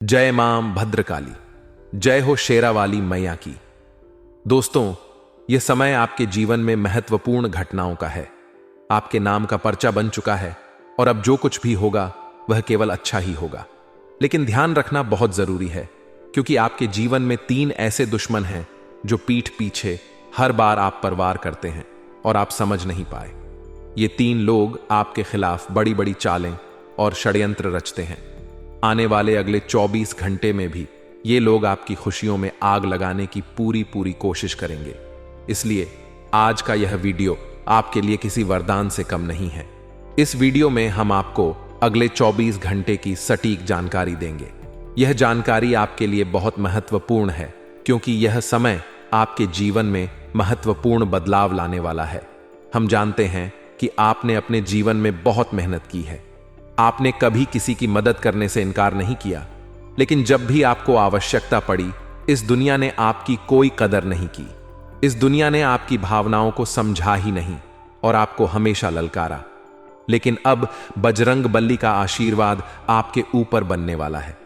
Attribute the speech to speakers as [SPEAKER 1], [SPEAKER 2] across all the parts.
[SPEAKER 1] जय मां भद्रकाली, जय हो शेरावाली मैया की। दोस्तों, यह समय आपके जीवन में महत्वपूर्ण घटनाओं का है। आपके नाम का पर्चा बन चुका है और अब जो कुछ भी होगा वह केवल अच्छा ही होगा। लेकिन ध्यान रखना बहुत जरूरी है, क्योंकि आपके जीवन में 3 ऐसे दुश्मन हैं जो पीठ पीछे हर बार आप पर वार करते हैं और आप समझ नहीं पाए। ये 3 लोग आपके खिलाफ बड़ी बड़ी चालें और षड्यंत्र रचते हैं। आने वाले अगले 24 घंटे में भी ये लोग आपकी खुशियों में आग लगाने की पूरी कोशिश करेंगे। इसलिए आज का यह वीडियो आपके लिए किसी वरदान से कम नहीं है। इस वीडियो में हम आपको अगले 24 घंटे की सटीक जानकारी देंगे। यह जानकारी आपके लिए बहुत महत्वपूर्ण है, क्योंकि यह समय आपके जीवन में महत्वपूर्ण बदलाव लाने वाला है। हम जानते हैं कि आपने अपने जीवन में बहुत मेहनत की है। आपने कभी किसी की मदद करने से इनकार नहीं किया, लेकिन जब भी आपको आवश्यकता पड़ी, इस दुनिया ने आपकी कोई कदर नहीं की। इस दुनिया ने आपकी भावनाओं को समझा ही नहीं और आपको हमेशा ललकारा। लेकिन अब बजरंग बली का आशीर्वाद आपके ऊपर बनने वाला है।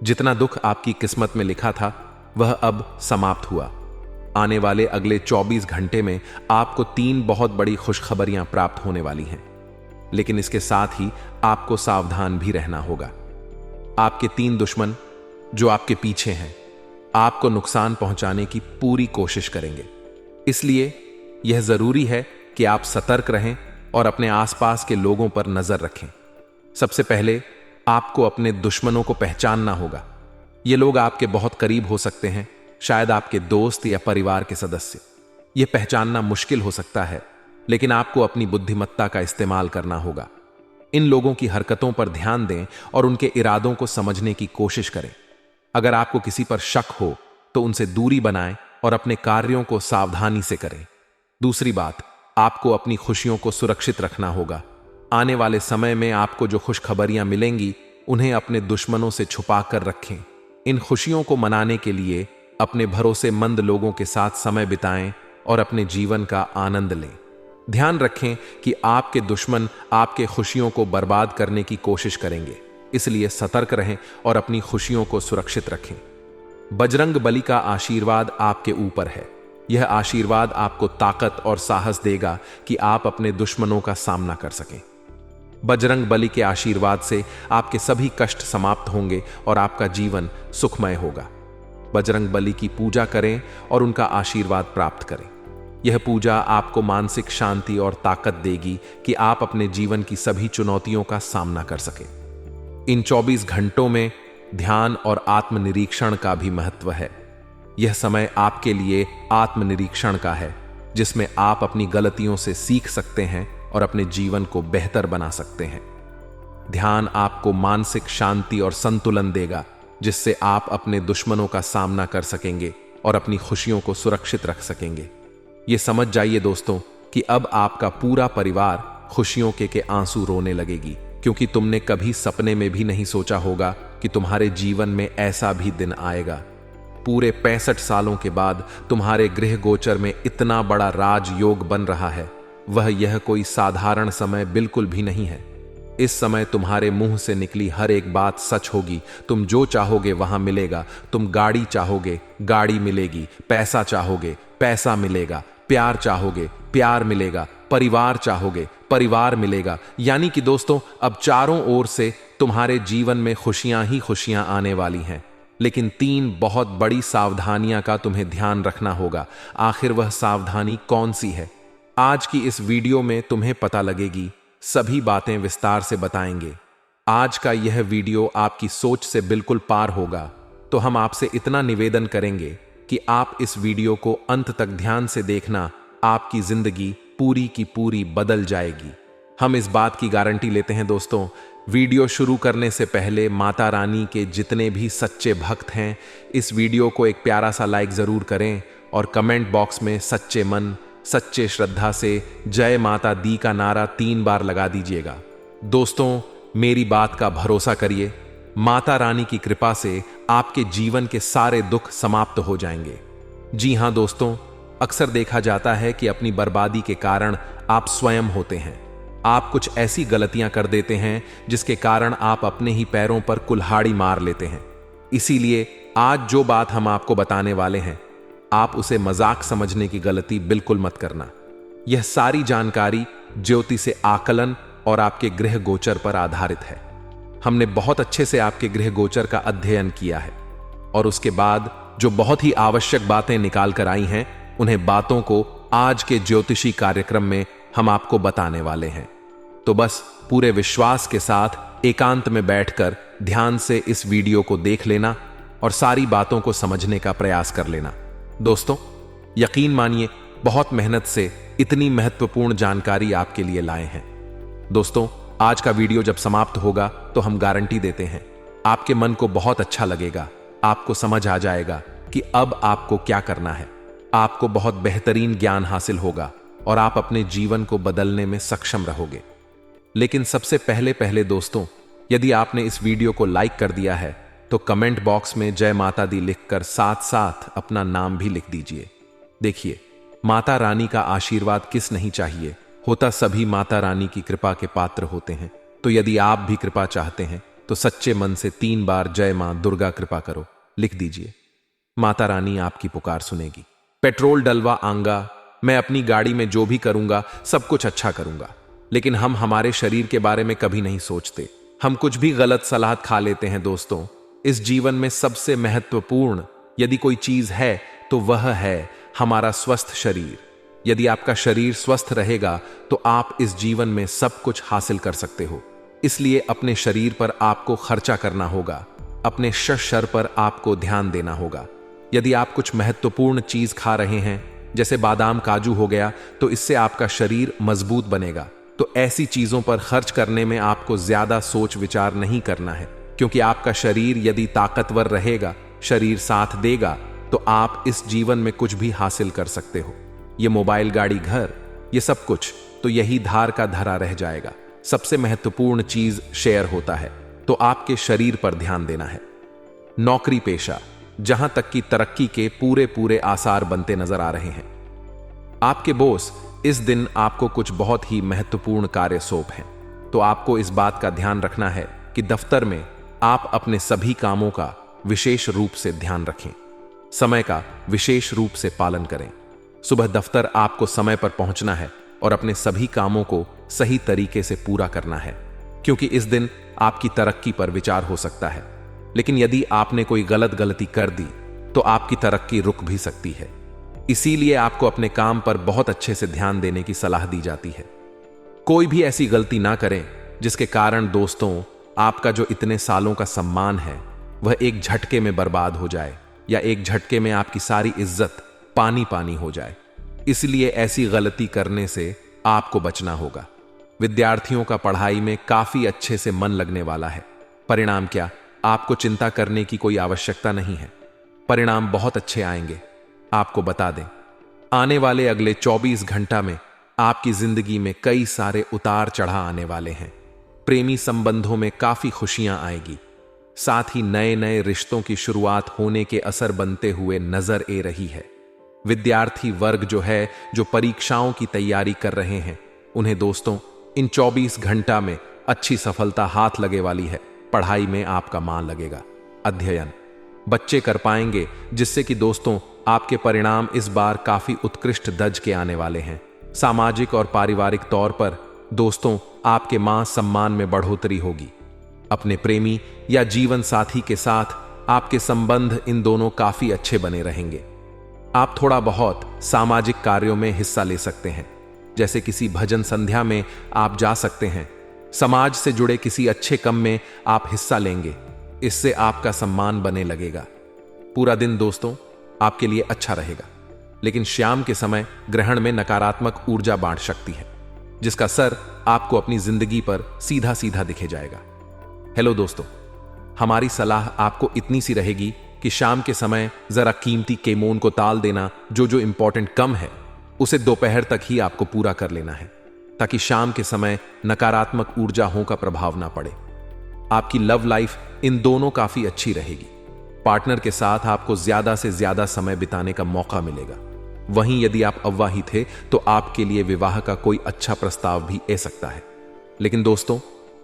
[SPEAKER 1] जितना दुख आपकी किस्मत में लिखा था वह अब समाप्त हुआ। आने वाले अगले 24 घंटे में आपको 3 बहुत बड़ी खुशखबरियां प्राप्त होने वाली हैं। लेकिन इसके साथ ही आपको सावधान भी रहना होगा। आपके 3 दुश्मन जो आपके पीछे हैं, आपको नुकसान पहुंचाने की पूरी कोशिश करेंगे। इसलिए यह जरूरी है कि आप सतर्क रहें और अपने आसपास के लोगों पर नजर रखें। सबसे पहले आपको अपने दुश्मनों को पहचानना होगा। ये लोग आपके बहुत करीब हो सकते हैं, शायद आपके दोस्त या परिवार के सदस्य। यह पहचानना मुश्किल हो सकता है, लेकिन आपको अपनी बुद्धिमत्ता का इस्तेमाल करना होगा। इन लोगों की हरकतों पर ध्यान दें और उनके इरादों को समझने की कोशिश करें। अगर आपको किसी पर शक हो तो उनसे दूरी बनाएं और अपने कार्यों को सावधानी से करें। दूसरी बात, आपको अपनी खुशियों को सुरक्षित रखना होगा। आने वाले समय में आपको जो खुशखबरियां मिलेंगी, उन्हें अपने दुश्मनों से छुपा कर रखें। इन खुशियों को मनाने के लिए अपने भरोसेमंद लोगों के साथ समय बिताएं और अपने जीवन का आनंद लें। ध्यान रखें कि आपके दुश्मन आपके खुशियों को बर्बाद करने की कोशिश करेंगे, इसलिए सतर्क रहें और अपनी खुशियों को सुरक्षित रखें। बजरंग बली का आशीर्वाद आपके ऊपर है। यह आशीर्वाद आपको ताकत और साहस देगा कि आप अपने दुश्मनों का सामना कर सकें। बजरंग बली के आशीर्वाद से आपके सभी कष्ट समाप्त होंगे और आपका जीवन सुखमय होगा। बजरंग बली की पूजा करें और उनका आशीर्वाद प्राप्त करें। यह पूजा आपको मानसिक शांति और ताकत देगी कि आप अपने जीवन की सभी चुनौतियों का सामना कर सकें। इन 24 घंटों में ध्यान और आत्मनिरीक्षण का भी महत्व है। यह समय आपके लिए आत्मनिरीक्षण का है, जिसमें आप अपनी गलतियों से सीख सकते हैं और अपने जीवन को बेहतर बना सकते हैं। ध्यान आपको मानसिक शांति और संतुलन देगा, जिससे आप अपने दुश्मनों का सामना कर सकेंगे और अपनी खुशियों को सुरक्षित रख सकेंगे। ये समझ जाइए दोस्तों कि अब आपका पूरा परिवार खुशियों के आंसू रोने लगेगी, क्योंकि तुमने कभी सपने में भी नहीं सोचा होगा कि तुम्हारे जीवन में ऐसा भी दिन आएगा। पूरे 65 सालों के बाद तुम्हारे गृह गोचर में इतना बड़ा राजयोग बन रहा है। वह यह कोई साधारण समय बिल्कुल भी नहीं है। इस समय तुम्हारे मुंह से निकली हर एक बात सच होगी। तुम जो चाहोगे वहां मिलेगा। तुम गाड़ी चाहोगे, गाड़ी मिलेगी। पैसा चाहोगे, पैसा मिलेगा। प्यार चाहोगे, प्यार मिलेगा। परिवार चाहोगे, परिवार मिलेगा। यानी कि दोस्तों, अब चारों ओर से तुम्हारे जीवन में खुशियां ही खुशियां आने वाली हैं। लेकिन 3 बहुत बड़ी सावधानियां का तुम्हें ध्यान रखना होगा। आखिर वह सावधानी कौन सी है? आज की इस वीडियो में तुम्हें पता लगेगी। सभी बातें विस्तार से बताएंगे। आज का यह वीडियो आपकी सोच से बिल्कुल पार होगा, तो हम आपसे इतना निवेदन करेंगे कि आप इस वीडियो को अंत तक ध्यान से देखना। आपकी जिंदगी पूरी की पूरी बदल जाएगी। हम इस बात की गारंटी लेते हैं दोस्तों। वीडियो शुरू करने से पहले माता रानी के जितने भी सच्चे भक्त हैं, इस वीडियो को एक प्यारा सा लाइक जरूर करें और कमेंट बॉक्स में सच्चे मन, सच्चे श्रद्धा से जय माता दी का नारा 3 बार लगा दीजिएगा। दोस्तों, मेरी बात का भरोसा करिए। माता रानी की कृपा से आपके जीवन के सारे दुख समाप्त हो जाएंगे। जी हां दोस्तों, अक्सर देखा जाता है कि अपनी बर्बादी के कारण आप स्वयं होते हैं। आप कुछ ऐसी गलतियां कर देते हैं जिसके कारण आप अपने ही पैरों पर कुल्हाड़ी मार लेते हैं। इसीलिए आज जो बात हम आपको बताने वाले हैं, आप उसे मजाक समझने की गलती बिल्कुल मत करना। यह सारी जानकारी ज्योति से आकलन और आपके गृह गोचर पर आधारित है। हमने बहुत अच्छे से आपके गृह गोचर का अध्ययन किया है और उसके बाद जो बहुत ही आवश्यक बातें निकाल कर आई हैं, उन्हें बातों को आज के ज्योतिषी कार्यक्रम में हम आपको बताने वाले हैं। तो बस पूरे विश्वास के साथ एकांत में बैठकर ध्यान से इस वीडियो को देख लेना और सारी बातों को समझने का प्रयास कर लेना। दोस्तों, यकीन मानिए, बहुत मेहनत से इतनी महत्वपूर्ण जानकारी आपके लिए लाए हैं। दोस्तों, आज का वीडियो जब समाप्त होगा तो हम गारंटी देते हैं आपके मन को बहुत अच्छा लगेगा, आपको समझ आ जाएगा कि अब आपको क्या करना है। आपको बहुत बेहतरीन ज्ञान हासिल होगा और आप अपने जीवन को बदलने में सक्षम रहोगे। लेकिन सबसे पहले दोस्तों, यदि आपने इस वीडियो को लाइक कर दिया है तो कमेंट बॉक्स में जय माता दी लिखकर साथ साथ अपना नाम भी लिख दीजिए। देखिए, माता रानी का आशीर्वाद किस नहीं चाहिए, होता सभी माता रानी की कृपा के पात्र होते हैं। तो यदि आप भी कृपा चाहते हैं तो सच्चे मन से 3 बार जय मां दुर्गा कृपा करो लिख दीजिए। माता रानी आपकी पुकार सुनेगी। पेट्रोल डलवा आऊंगा, मैं अपनी गाड़ी में जो भी करूंगा सब कुछ अच्छा करूंगा, लेकिन हम हमारे शरीर के बारे में कभी नहीं सोचते। हम कुछ भी गलत सलाह खा लेते हैं। दोस्तों, इस जीवन में सबसे महत्वपूर्ण यदि कोई चीज है तो वह है हमारा स्वस्थ शरीर। यदि आपका शरीर स्वस्थ रहेगा तो आप इस जीवन में सब कुछ हासिल कर सकते हो। इसलिए अपने शरीर पर आपको खर्चा करना होगा, अपने शर पर आपको ध्यान देना होगा। यदि आप कुछ महत्वपूर्ण चीज खा रहे हैं, जैसे बादाम काजू हो गया, तो इससे आपका शरीर मजबूत बनेगा। तो ऐसी चीजों पर खर्च करने में आपको ज्यादा सोच विचार नहीं करना है, क्योंकि आपका शरीर यदि ताकतवर रहेगा, शरीर साथ देगा, तो आप इस जीवन में कुछ भी हासिल कर सकते हो। ये मोबाइल, गाड़ी, घर, ये सब कुछ तो यही धार का धरा रह जाएगा। सबसे महत्वपूर्ण चीज शेयर होता है, तो आपके शरीर पर ध्यान देना है। नौकरी पेशा, जहां तक की तरक्की के पूरे आसार बनते नजर आ रहे हैं। आपके बॉस इस दिन आपको कुछ बहुत ही महत्वपूर्ण कार्य सौंप हैं, तो आपको इस बात का ध्यान रखना है कि दफ्तर में आप अपने सभी कामों का विशेष रूप से ध्यान रखें। समय का विशेष रूप से पालन करें। सुबह दफ्तर आपको समय पर पहुंचना है और अपने सभी कामों को सही तरीके से पूरा करना है, क्योंकि इस दिन आपकी तरक्की पर विचार हो सकता है। लेकिन यदि आपने कोई गलती कर दी तो आपकी तरक्की रुक भी सकती है। इसीलिए आपको अपने काम पर बहुत अच्छे से ध्यान देने की सलाह दी जाती है। कोई भी ऐसी गलती ना करें जिसके कारण दोस्तों आपका जो इतने सालों का सम्मान है वह एक झटके में बर्बाद हो जाए, या एक झटके में आपकी सारी इज्जत पानी हो जाए। इसलिए ऐसी गलती करने से आपको बचना होगा। विद्यार्थियों का पढ़ाई में काफी अच्छे से मन लगने वाला है। परिणाम क्या, आपको चिंता करने की कोई आवश्यकता नहीं है। परिणाम बहुत अच्छे आएंगे। आपको बता दें, आने वाले अगले 24 घंटा में आपकी जिंदगी में कई सारे उतार चढ़ाव आने वाले हैं। प्रेमी संबंधों में काफी खुशियां आएगी, साथ ही नए रिश्तों की शुरुआत होने के असर बनते हुए नजर आ रही है। विद्यार्थी वर्ग जो परीक्षाओं की तैयारी कर रहे हैं, उन्हें दोस्तों इन 24 घंटा में अच्छी सफलता हाथ लगे वाली है। पढ़ाई में आपका मन लगेगा, अध्ययन बच्चे कर पाएंगे, जिससे कि दोस्तों आपके परिणाम इस बार काफी उत्कृष्ट दर्ज के आने वाले हैं। सामाजिक और पारिवारिक तौर पर दोस्तों आपके मान सम्मान में बढ़ोतरी होगी। अपने प्रेमी या जीवन साथी के साथ आपके संबंध इन दोनों काफी अच्छे बने रहेंगे। आप थोड़ा बहुत सामाजिक कार्यों में हिस्सा ले सकते हैं, जैसे किसी भजन संध्या में आप जा सकते हैं। समाज से जुड़े किसी अच्छे काम में आप हिस्सा लेंगे, इससे आपका सम्मान बने लगेगा। पूरा दिन दोस्तों आपके लिए अच्छा रहेगा, लेकिन शाम के समय ग्रहण में नकारात्मक ऊर्जा बांट सकती है, जिसका असर आपको अपनी जिंदगी पर सीधा दिखे जाएगा। हेलो दोस्तों, हमारी सलाह आपको इतनी सी रहेगी कि शाम के समय जरा कीमती केमोन को टाल देना। जो इंपॉर्टेंट कम है उसे दोपहर तक ही आपको पूरा कर लेना है, ताकि शाम के समय नकारात्मक ऊर्जाओं का प्रभाव ना पड़े। आपकी लव लाइफ इन दोनों काफी अच्छी रहेगी। पार्टनर के साथ आपको ज्यादा से ज्यादा समय बिताने का मौका मिलेगा। वहीं यदि आप अविवाहित थे तो आपके लिए विवाह का कोई अच्छा प्रस्ताव भी आ सकता है। लेकिन दोस्तों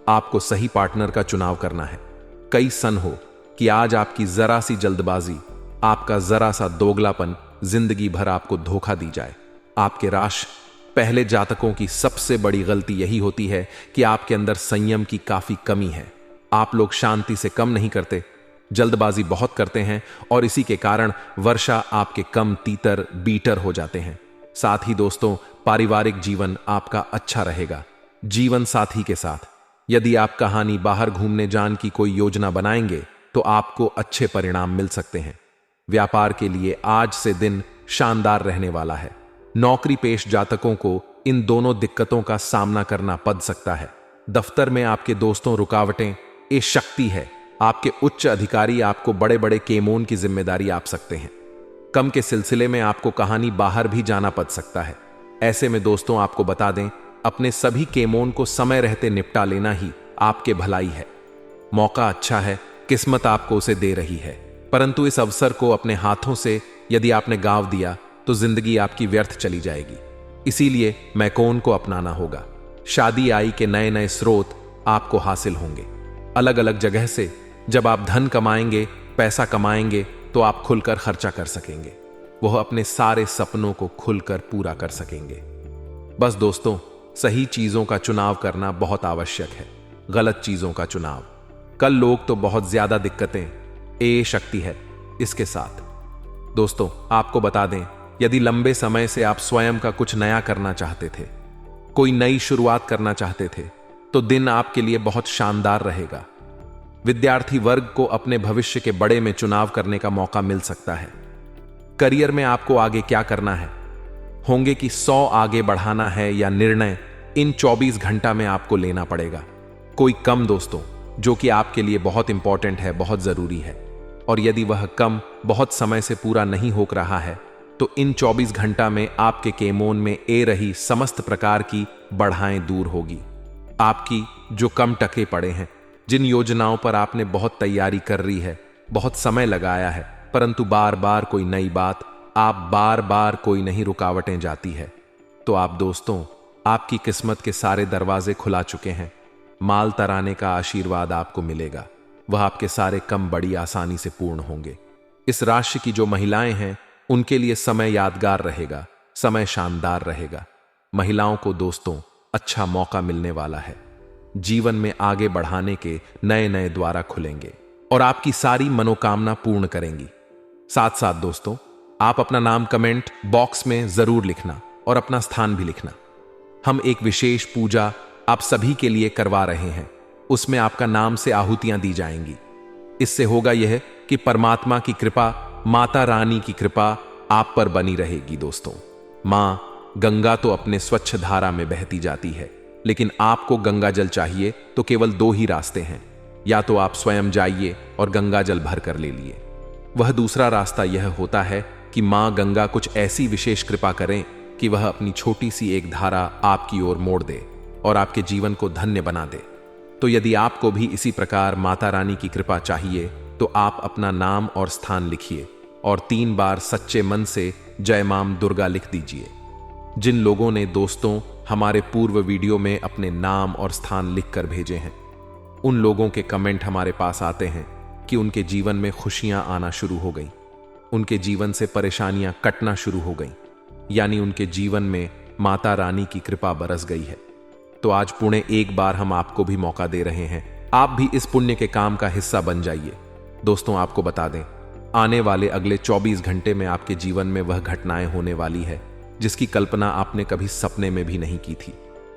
[SPEAKER 1] आपको सही पार्टनर का चुनाव करना है। कई सन हो कि आज आपकी जरा सी जल्दबाजी, आपका जरा सा दोगलापन जिंदगी भर आपको धोखा दी जाए। आपके राशि पहले जातकों की सबसे बड़ी गलती यही होती है कि आपके अंदर संयम की काफी कमी है। आप लोग शांति से कम नहीं करते, जल्दबाजी बहुत करते हैं और इसी के कारण वर्षा आपके कम तीतर बीटर हो जाते हैं। साथ ही दोस्तों, पारिवारिक जीवन आपका अच्छा रहेगा। जीवन साथी के साथ यदि आप कहानी बाहर घूमने जाने की कोई योजना बनाएंगे तो आपको अच्छे परिणाम मिल सकते हैं। व्यापार के लिए आज से दिन शानदार रहने वाला है। नौकरी पेश जातकों को इन दोनों दिक्कतों का सामना करना पड़ सकता है। दफ्तर में आपके दोस्तों रुकावटें ये शक्ति है। आपके उच्च अधिकारी आपको बड़े बड़े केमोन की जिम्मेदारी आप सकते हैं। कम के सिलसिले में आपको कहानी बाहर भी जाना पड़ सकता है। ऐसे में दोस्तों आपको बता दें, अपने सभी केमोन को समय रहते निपटा लेना ही आपके भलाई है। मौका अच्छा है, किस्मत आपको उसे दे रही है, परंतु इस अवसर को अपने हाथों से यदि आपने गांव दिया तो जिंदगी आपकी व्यर्थ चली जाएगी। इसीलिए मैकोन को अपनाना होगा। शादी आई के नए नए स्रोत आपको हासिल होंगे। अलग अलग जगह से जब आप धन कमाएंगे, पैसा कमाएंगे तो आप खुलकर खर्चा कर सकेंगे। वह अपने सारे सपनों को खुलकर पूरा कर सकेंगे। बस दोस्तों, सही चीजों का चुनाव करना बहुत आवश्यक है। गलत चीजों का चुनाव कल लोग तो बहुत ज्यादा दिक्कतें ये शक्ति है इसके साथ। दोस्तों आपको बता दें, यदि लंबे समय से आप स्वयं का कुछ नया करना चाहते थे, कोई नई शुरुआत करना चाहते थे, तो दिन आपके लिए बहुत शानदार रहेगा। विद्यार्थी वर्ग को अपने भविष्य के बड़े में चुनाव करने का मौका मिल सकता है। करियर में आपको आगे क्या करना है, होंगे कि 100 आगे बढ़ाना है या निर्णय इन 24 घंटा में आपको लेना पड़ेगा। कोई कम दोस्तों जो कि आपके लिए बहुत इंपॉर्टेंट है, बहुत जरूरी है, और यदि वह कम बहुत समय से पूरा नहीं हो रहा है तो इन 24 घंटा में आपके केमोन में ए रही समस्त प्रकार की बढ़ाएं दूर होगी। आपकी जो कम टके पड़े हैं, जिन योजनाओं पर आपने बहुत तैयारी कर रही है, बहुत समय लगाया है, परंतु बार बार कोई नई बात, आप बार बार कोई नहीं रुकावटें जाती है, तो आप दोस्तों आपकी किस्मत के सारे दरवाजे खुला चुके हैं। माल तराने का आशीर्वाद आपको मिलेगा। वह आपके सारे कम बड़ी आसानी से पूर्ण होंगे। इस राशि की जो महिलाएं हैं उनके लिए समय यादगार रहेगा, समय शानदार रहेगा। महिलाओं को दोस्तों अच्छा मौका मिलने वाला है। जीवन में आगे बढ़ाने के नए नए द्वार खुलेंगे और आपकी सारी मनोकामना पूर्ण करेंगी। साथ साथ दोस्तों आप अपना नाम कमेंट बॉक्स में जरूर लिखना और अपना स्थान भी लिखना। हम एक विशेष पूजा आप सभी के लिए करवा रहे हैं, उसमें आपका नाम से आहुतियां दी जाएंगी। इससे होगा यह कि परमात्मा की कृपा, माता रानी की कृपा आप पर बनी रहेगी। दोस्तों मां गंगा तो अपने स्वच्छ धारा में बहती जाती है, लेकिन आपको गंगा जल चाहिए तो केवल 2 ही रास्ते हैं। या तो आप स्वयं जाइए और गंगा जल भर कर ले लिए। वह दूसरा रास्ता यह होता है कि मां गंगा कुछ ऐसी विशेष कृपा करें कि वह अपनी छोटी सी एक धारा आपकी ओर मोड़ दे और आपके जीवन को धन्य बना दे। तो यदि आपको भी इसी प्रकार माता रानी की कृपा चाहिए तो आप अपना नाम और स्थान लिखिए और 3 बार सच्चे मन से जय मां दुर्गा लिख दीजिए। जिन लोगों ने दोस्तों हमारे पूर्व वीडियो में अपने नाम और स्थान लिखकर भेजे हैं, उन लोगों के कमेंट हमारे पास आते हैं कि उनके जीवन में खुशियां आना शुरू हो गई, उनके जीवन से परेशानियां कटना शुरू हो गई, यानी उनके जीवन में माता रानी की कृपा बरस गई है। तो आज पुणे एक बार हम आपको भी मौका दे रहे हैं, आप भी इस पुण्य के काम का हिस्सा बन जाइए। दोस्तों आपको बता दें, आने वाले अगले 24 घंटे में आपके जीवन में वह घटनाएं होने वाली है जिसकी कल्पना आपने कभी सपने में भी नहीं की थी।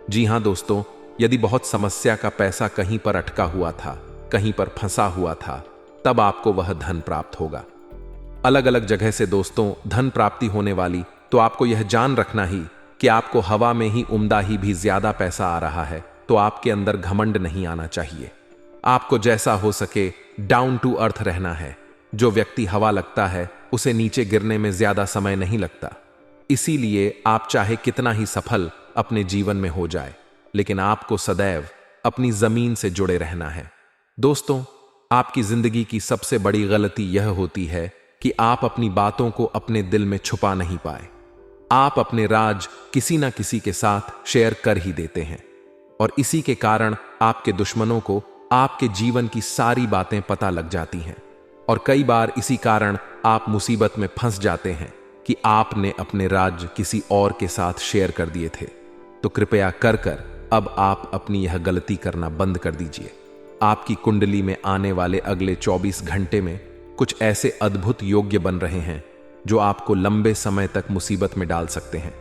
[SPEAKER 1] जी हां दोस्तों, यदि बहुत समस्या का पैसा कहीं पर अटका हुआ था, कहीं पर फंसा हुआ था, तब आपको वह धन प्राप्त होगा। अलग अलग जगह से दोस्तों धन प्राप्ति होने वाली, तो आपको यह जान रखना ही कि आपको हवा में ही उम्दा ही भी ज्यादा पैसा आ रहा है, तो आपके अंदर घमंड नहीं आना चाहिए। आपको जैसा हो सके डाउन टू अर्थ रहना है। जो व्यक्ति हवा लगता है उसे नीचे गिरने में ज्यादा समय नहीं लगता। इसीलिए आप चाहे कितना ही सफल अपने जीवन में हो जाए, लेकिन आपको सदैव अपनी जमीन से जुड़े रहना है। दोस्तों आपकी जिंदगी की सबसे बड़ी गलती यह होती है कि आप अपनी बातों को अपने दिल में छुपा नहीं पाए। आप अपने राज किसी ना किसी के साथ शेयर कर ही देते हैं और इसी के कारण आपके दुश्मनों को आपके जीवन की सारी बातें पता लग जाती हैं। और कई बार इसी कारण आप मुसीबत में फंस जाते हैं कि आपने अपने राज किसी और के साथ शेयर कर दिए थे। तो कृपया कर अब आप अपनी यह गलती करना बंद कर दीजिए। आपकी कुंडली में आने वाले अगले 24 घंटे में कुछ ऐसे अद्भुत योग्य बन रहे हैं जो आपको लंबे समय तक मुसीबत में डाल सकते हैं।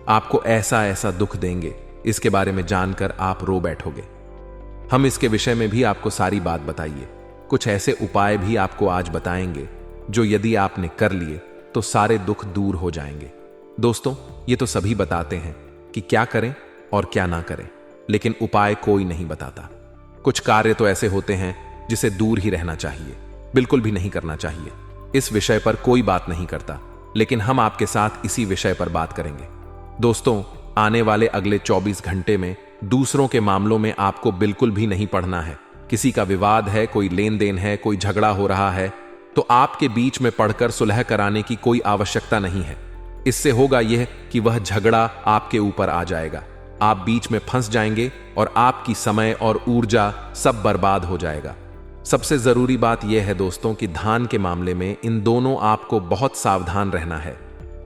[SPEAKER 1] आपको ऐसा ऐसा दुख देंगे, इसके बारे में जानकर आप रो बैठोगे। हम इसके विषय में भी आपको सारी बात बताइए। कुछ ऐसे उपाय भी आपको आज बताएंगे जो यदि आपने कर लिए तो सारे दुख दूर हो जाएंगे। दोस्तों, ये तो सभी बताते हैं कि क्या करें और क्या ना करें, लेकिन उपाय कोई नहीं बताता। कुछ कार्य तो ऐसे होते हैं जिसे दूर ही रहना चाहिए, बिल्कुल भी नहीं करना चाहिए। इस विषय पर कोई बात नहीं करता, लेकिन हम आपके साथ इसी विषय पर बात करेंगे। दोस्तों, आने वाले अगले 24 घंटे में दूसरों के मामलों में आपको बिल्कुल भी नहीं पढ़ना है। किसी का विवाद है, कोई लेन देन है, कोई झगड़ा हो रहा है, तो आपके बीच में पढ़कर सुलह कराने की कोई आवश्यकता नहीं है। इससे होगा यह कि वह झगड़ा आपके ऊपर आ जाएगा, आप बीच में फंस जाएंगे और आपकी समय और ऊर्जा सब बर्बाद हो जाएगा। सबसे जरूरी बात यह है दोस्तों कि धान के मामले में इन दोनों आपको बहुत सावधान रहना है।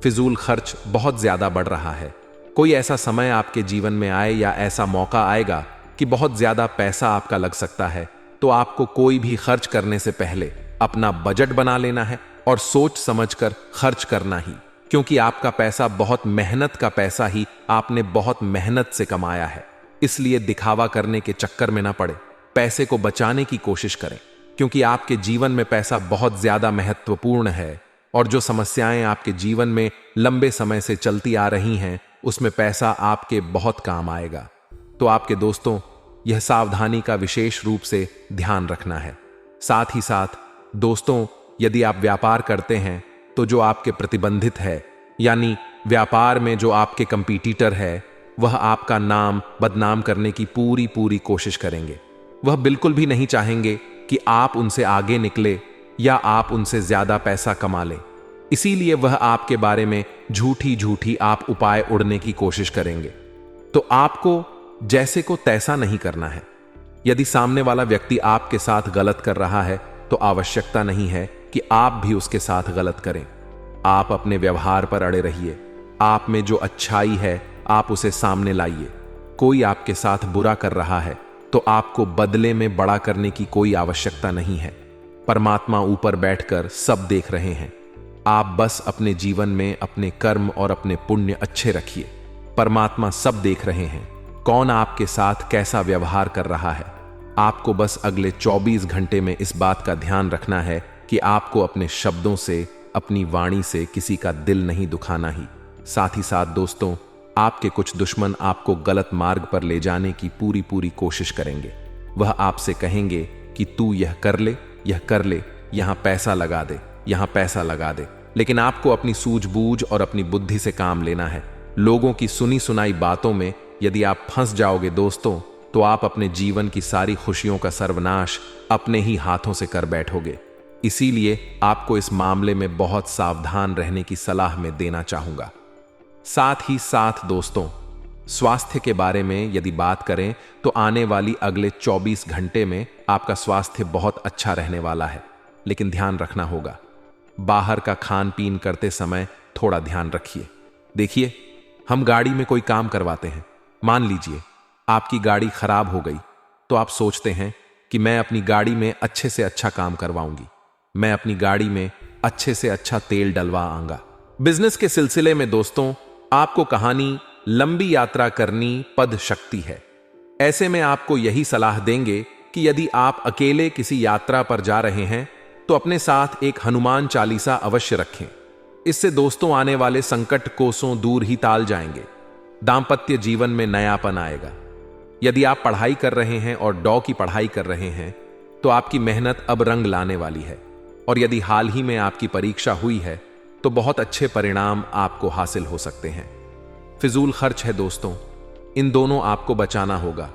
[SPEAKER 1] फिजूल खर्च बहुत ज्यादा बढ़ रहा है। कोई ऐसा समय आपके जीवन में आए या ऐसा मौका आएगा कि बहुत ज्यादा पैसा आपका लग सकता है, तो आपको कोई भी खर्च करने से पहले अपना बजट बना लेना है और सोच समझकर खर्च करना ही, क्योंकि आपका पैसा बहुत मेहनत का पैसा ही आपने बहुत मेहनत से कमाया है। इसलिए दिखावा करने के चक्कर में ना पड़े, पैसे को बचाने की कोशिश करें, क्योंकि आपके जीवन में पैसा बहुत ज्यादा महत्वपूर्ण है और जो समस्याएं आपके जीवन में लंबे समय से चलती आ रही हैं, उसमें पैसा आपके बहुत काम आएगा। तो आपके दोस्तों, यह सावधानी का विशेष रूप से ध्यान रखना है। साथ ही साथ दोस्तों, यदि आप व्यापार करते हैं तो जो आपके प्रतिबंधित है, यानी व्यापार में जो आपके कंपीटिटर है, वह आपका नाम बदनाम करने की पूरी कोशिश करेंगे। वह बिल्कुल भी नहीं चाहेंगे कि आप उनसे आगे निकले या आप उनसे ज्यादा पैसा कमा लें। इसीलिए वह आपके बारे में झूठी आप उपाय उड़ने की कोशिश करेंगे। तो आपको जैसे को तैसा नहीं करना है। यदि सामने वाला व्यक्ति आपके साथ गलत कर रहा है तो आवश्यकता नहीं है कि आप भी उसके साथ गलत करें। आप अपने व्यवहार पर अड़े रहिए। आप में जो अच्छाई है आप उसे सामने लाइए। कोई आपके साथ बुरा कर रहा है तो आपको बदले में बड़ा करने की कोई आवश्यकता नहीं है। परमात्मा ऊपर बैठकर सब देख रहे हैं। आप बस अपने जीवन में अपने कर्म और अपने पुण्य अच्छे रखिए। परमात्मा सब देख रहे हैं, कौन आपके साथ कैसा व्यवहार कर रहा है। आपको बस अगले 24 घंटे में इस बात का ध्यान रखना है कि आपको अपने शब्दों से, अपनी वाणी से किसी का दिल नहीं दुखाना ही। साथ ही साथ दोस्तों, आपके कुछ दुश्मन आपको गलत मार्ग पर ले जाने की पूरी कोशिश करेंगे। वह आपसे कहेंगे कि तू यह कर ले, यहां पैसा लगा दे, यहां पैसा लगा दे। लेकिन आपको अपनी सूझबूझ और अपनी बुद्धि से काम लेना है। लोगों की सुनी सुनाई बातों में यदि आप फंस जाओगे दोस्तों, तो आप अपने जीवन की सारी खुशियों का सर्वनाश अपने ही हाथों से कर बैठोगे। इसीलिए आपको इस मामले में बहुत सावधान रहने की सलाह मैं देना चाहूंगा। साथ ही साथ दोस्तों, स्वास्थ्य के बारे में यदि बात करें तो आने वाली अगले 24 घंटे में आपका स्वास्थ्य बहुत अच्छा रहने वाला है। लेकिन ध्यान रखना होगा, बाहर का खान पीन करते समय थोड़ा ध्यान रखिए। देखिए, हम गाड़ी में कोई काम करवाते हैं, मान लीजिए आपकी गाड़ी खराब हो गई, तो आप सोचते हैं कि मैं अपनी गाड़ी में अच्छे से अच्छा काम करवाऊंगी, मैं अपनी गाड़ी में अच्छे से अच्छा तेल डलवा आऊंगा। बिजनेस के सिलसिले में दोस्तों, आपको कहानी लंबी यात्रा करनी पद शक्ति है। ऐसे में आपको यही सलाह देंगे कि यदि आप अकेले किसी यात्रा पर जा रहे हैं तो अपने साथ एक हनुमान चालीसा अवश्य रखें। इससे दोस्तों आने वाले संकट कोसों दूर ही टाल जाएंगे। दांपत्य जीवन में नयापन आएगा। यदि आप पढ़ाई कर रहे हैं और डॉ की पढ़ाई कर रहे हैं तो आपकी मेहनत अब रंग लाने वाली है। और यदि हाल ही में आपकी परीक्षा हुई है तो बहुत अच्छे परिणाम आपको हासिल हो सकते हैं। फिजूल खर्च है दोस्तों, इन दोनों आपको बचाना होगा।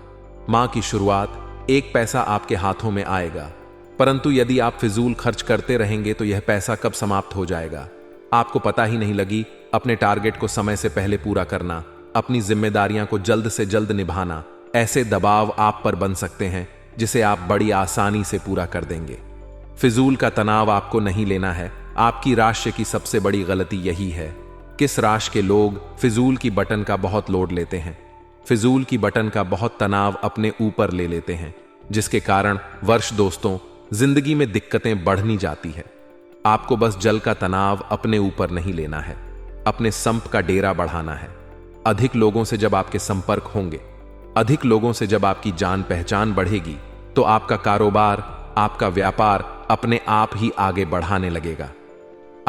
[SPEAKER 1] मां की शुरुआत, एक पैसा आपके हाथों में आएगा, परंतु यदि आप फिजूल खर्च करते रहेंगे तो यह पैसा कब समाप्त हो जाएगा आपको पता ही नहीं लगी। अपने टारगेट को समय से पहले पूरा करना, अपनी जिम्मेदारियां को जल्द से जल्द निभाना, ऐसे दबाव आप पर बन सकते हैं जिसे आप बड़ी आसानी से पूरा कर देंगे। फिजूल का तनाव आपको नहीं लेना है। आपकी राशि की सबसे बड़ी गलती यही है। किस राशि के लोग फिजूल की बटन का बहुत लोड लेते हैं, फिजूल की बटन का बहुत तनाव अपने ऊपर ले लेते हैं, जिसके कारण वर्ष दोस्तों जिंदगी में दिक्कतें बढ़नी जाती है। आपको बस जल का तनाव अपने ऊपर नहीं लेना है, अपने संप का डेरा बढ़ाना है। अधिक लोगों से जब आपके संपर्क होंगे, अधिक लोगों से जब आपकी जान पहचान बढ़ेगी, तो आपका कारोबार, आपका व्यापार अपने आप ही आगे बढ़ाने लगेगा।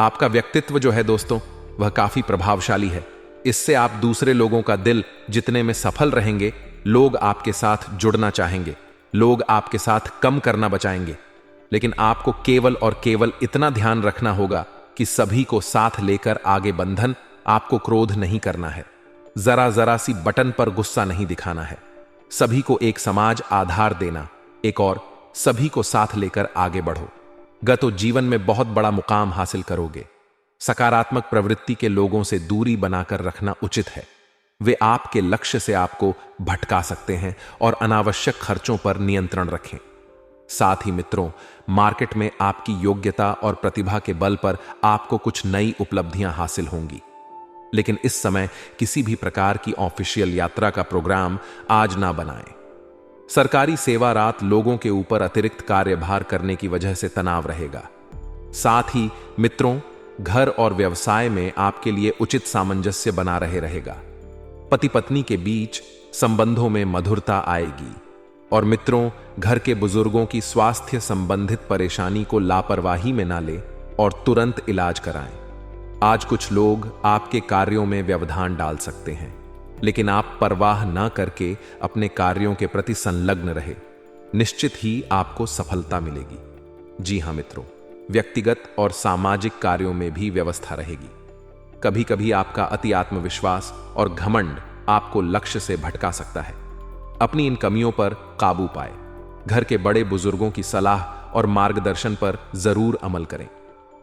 [SPEAKER 1] आपका व्यक्तित्व जो है दोस्तों, वह काफी प्रभावशाली है। इससे आप दूसरे लोगों का दिल जितने में सफल रहेंगे, लोग आपके साथ जुड़ना चाहेंगे, लोग आपके साथ कम करना बचाएंगे। लेकिन आपको केवल और केवल इतना ध्यान रखना होगा कि सभी को साथ लेकर आगे बंधन। आपको क्रोध नहीं करना है, जरा जरा सी बटन पर गुस्सा नहीं दिखाना है। सभी को एक समाज आधार देना, एक और सभी को साथ लेकर आगे बढ़ो। तो जीवन में बहुत बड़ा मुकाम हासिल करोगे। सकारात्मक प्रवृत्ति के लोगों से दूरी बनाकर रखना उचित है। वे आपके लक्ष्य से आपको भटका सकते हैं और अनावश्यक खर्चों पर नियंत्रण रखें। साथ ही मित्रों, मार्केट में आपकी योग्यता और प्रतिभा के बल पर आपको कुछ नई उपलब्धियां हासिल होंगी। लेकिन इस समय किसी भी प्रकार की ऑफिशियल यात्रा का प्रोग्राम आज ना बनाएं। सरकारी सेवा रात लोगों के ऊपर अतिरिक्त कार्यभार करने की वजह से तनाव रहेगा। साथ ही मित्रों, घर और व्यवसाय में आपके लिए उचित सामंजस्य बना रहेगा। पति पत्नी के बीच संबंधों में मधुरता आएगी। और मित्रों, घर के बुजुर्गों की स्वास्थ्य संबंधित परेशानी को लापरवाही में ना ले और तुरंत इलाज कराएं। आज कुछ लोग आपके कार्यों में व्यवधान डाल सकते हैं, लेकिन आप परवाह न करके अपने कार्यों के प्रति संलग्न रहे। निश्चित ही आपको सफलता मिलेगी। जी हां मित्रों, व्यक्तिगत और सामाजिक कार्यों में भी व्यवस्था रहेगी। कभी कभी आपका अति आत्मविश्वास और घमंड आपको लक्ष्य से भटका सकता है। अपनी इन कमियों पर काबू पाए। घर के बड़े बुजुर्गों की सलाह और मार्गदर्शन पर जरूर अमल करें।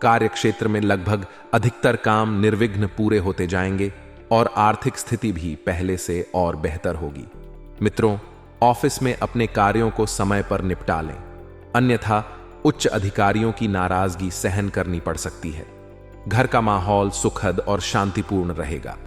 [SPEAKER 1] कार्य क्षेत्र में लगभग अधिकतर काम निर्विघ्न पूरे होते जाएंगे और आर्थिक स्थिति भी पहले से और बेहतर होगी। मित्रों, ऑफिस में अपने कार्यों को समय पर निपटा लें, अन्यथा उच्च अधिकारियों की नाराजगी सहन करनी पड़ सकती है। घर का माहौल सुखद और शांतिपूर्ण रहेगा।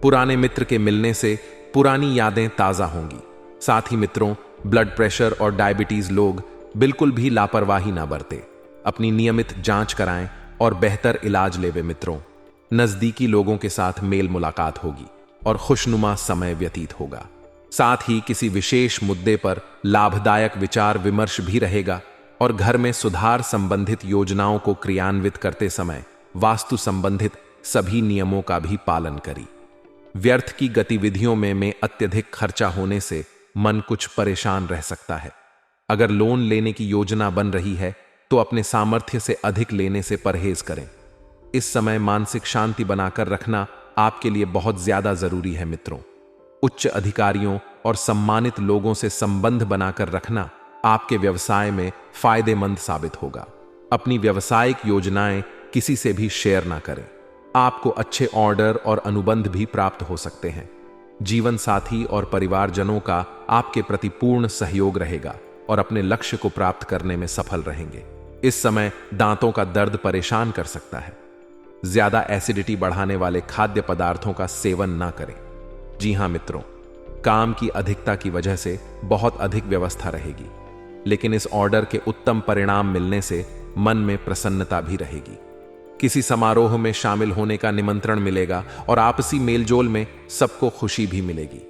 [SPEAKER 1] पुराने मित्र के मिलने से पुरानी यादें ताजा होंगी। साथ ही मित्रों, ब्लड प्रेशर और डायबिटीज लोग बिल्कुल भी लापरवाही ना बरतें। अपनी नियमित जांच कराएं और बेहतर इलाज लेवे। मित्रों, नजदीकी लोगों के साथ मेल मुलाकात होगी और खुशनुमा समय व्यतीत होगा। साथ ही किसी विशेष मुद्दे पर लाभदायक विचार विमर्श भी रहेगा और घर में सुधार संबंधित योजनाओं को क्रियान्वित करते समय वास्तु संबंधित सभी नियमों का भी पालन करें। व्यर्थ की गतिविधियों में अत्यधिक खर्चा होने से मन कुछ परेशान रह सकता है। अगर लोन लेने की योजना बन रही है तो अपने सामर्थ्य से अधिक लेने से परहेज करें। इस समय मानसिक शांति बनाकर रखना आपके लिए बहुत ज्यादा जरूरी है। मित्रों, उच्च अधिकारियों और सम्मानित लोगों से संबंध बनाकर रखना आपके व्यवसाय में फायदेमंद साबित होगा। अपनी व्यावसायिक योजनाएं किसी से भी शेयर ना करें। आपको अच्छे ऑर्डर और अनुबंध भी प्राप्त हो सकते हैं। जीवन साथी और परिवारजनों का आपके प्रति पूर्ण सहयोग रहेगा और अपने लक्ष्य को प्राप्त करने में सफल रहेंगे। इस समय दांतों का दर्द परेशान कर सकता है। ज्यादा एसिडिटी बढ़ाने वाले खाद्य पदार्थों का सेवन ना करें। जी हां मित्रों, काम की अधिकता की वजह से बहुत अधिक व्यवस्था रहेगी, लेकिन इस ऑर्डर के उत्तम परिणाम मिलने से मन में प्रसन्नता भी रहेगी। किसी समारोह में शामिल होने का निमंत्रण मिलेगा और आपसी मेलजोल में सबको खुशी भी मिलेगी।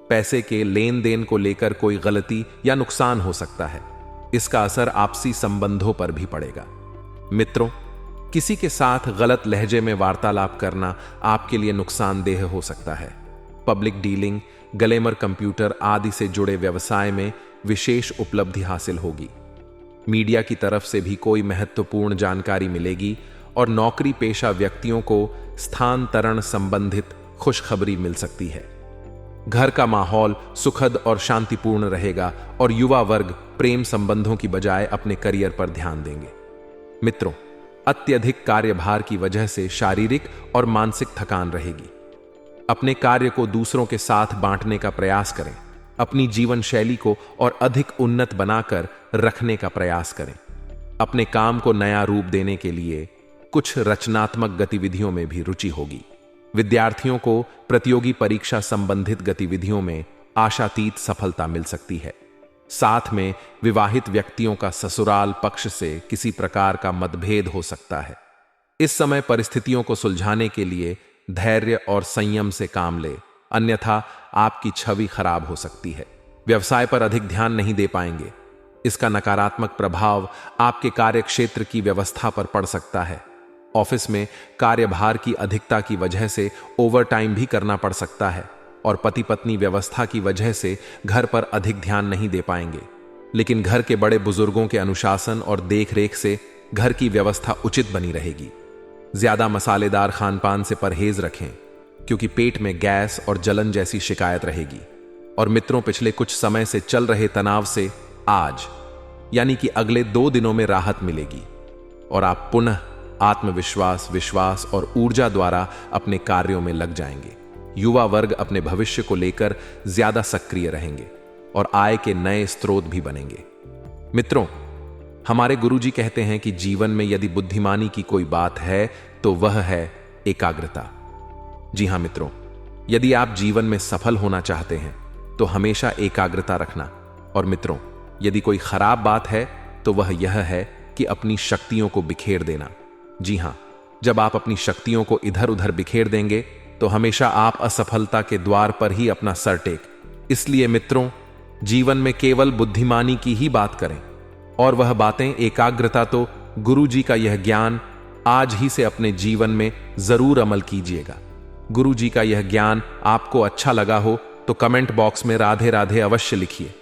[SPEAKER 1] पैसे के लेन देन को लेकर कोई गलती या नुकसान हो सकता है। इसका असर आपसी संबंधों पर भी पड़ेगा। मित्रों, किसी के साथ गलत लहजे में वार्तालाप करना आपके लिए नुकसानदेह हो सकता है। पब्लिक डीलिंग, ग्लैमर कंप्यूटर आदि से जुड़े व्यवसाय में विशेष उपलब्धि हासिल होगी। मीडिया की तरफ से भी कोई महत्वपूर्ण जानकारी मिलेगी और नौकरी पेशा व्यक्तियों को स्थानांतरण संबंधित खुशखबरी मिल सकती है। घर का माहौल सुखद और शांतिपूर्ण रहेगा और युवा वर्ग प्रेम संबंधों की बजाय अपने करियर पर ध्यान देंगे। मित्रों, अत्यधिक कार्यभार की वजह से शारीरिक और मानसिक थकान रहेगी। अपने कार्य को दूसरों के साथ बांटने का प्रयास करें। अपनी जीवन शैली को और अधिक उन्नत बनाकर रखने का प्रयास करें। अपने काम को नया रूप देने के लिए कुछ रचनात्मक गतिविधियों में भी रुचि होगी। विद्यार्थियों को प्रतियोगी परीक्षा संबंधित गतिविधियों में आशातीत सफलता मिल सकती है। साथ में विवाहित व्यक्तियों का ससुराल पक्ष से किसी प्रकार का मतभेद हो सकता है। इस समय परिस्थितियों को सुलझाने के लिए धैर्य और संयम से काम ले, अन्यथा आपकी छवि खराब हो सकती है। व्यवसाय पर अधिक ध्यान नहीं दे पाएंगे। इसका नकारात्मक प्रभाव आपके कार्यक्षेत्र की व्यवस्था पर पड़ सकता है। ऑफिस में कार्यभार की अधिकता की वजह से ओवरटाइम भी करना पड़ सकता है और पति पत्नी व्यवस्था की वजह से घर पर अधिक ध्यान नहीं दे पाएंगे। लेकिन घर के बड़े बुजुर्गों के अनुशासन और देखरेख से घर की व्यवस्था उचित बनी रहेगी। ज्यादा मसालेदार खानपान से परहेज रखें, क्योंकि पेट में गैस और जलन जैसी शिकायत रहेगी। और मित्रों, पिछले कुछ समय से चल रहे तनाव से आज यानी कि अगले 2 दिनों में राहत मिलेगी और आप पुनः आत्मविश्वास, विश्वास और ऊर्जा द्वारा अपने कार्यों में लग जाएंगे। युवा वर्ग अपने भविष्य को लेकर ज्यादा सक्रिय रहेंगे और आय के नए स्रोत भी बनेंगे। मित्रों, हमारे गुरुजी कहते हैं कि जीवन में यदि बुद्धिमानी की कोई बात है तो वह है एकाग्रता। जी हां मित्रों, यदि आप जीवन में सफल होना चाहते हैं तो हमेशा एकाग्रता रखना। और मित्रों, यदि कोई खराब बात है तो वह यह है कि अपनी शक्तियों को बिखेर देना। जी हां, जब आप अपनी शक्तियों को इधर उधर बिखेर देंगे तो हमेशा आप असफलता के द्वार पर ही अपना सर टेक। इसलिए मित्रों, जीवन में केवल बुद्धिमानी की ही बात करें, और वह बातें एकाग्रता तो गुरुजी का यह ज्ञान आज ही से अपने जीवन में जरूर अमल कीजिएगा। गुरुजी का यह ज्ञान आपको अच्छा लगा हो तो कमेंट बॉक्स में राधे राधे अवश्य लिखिए।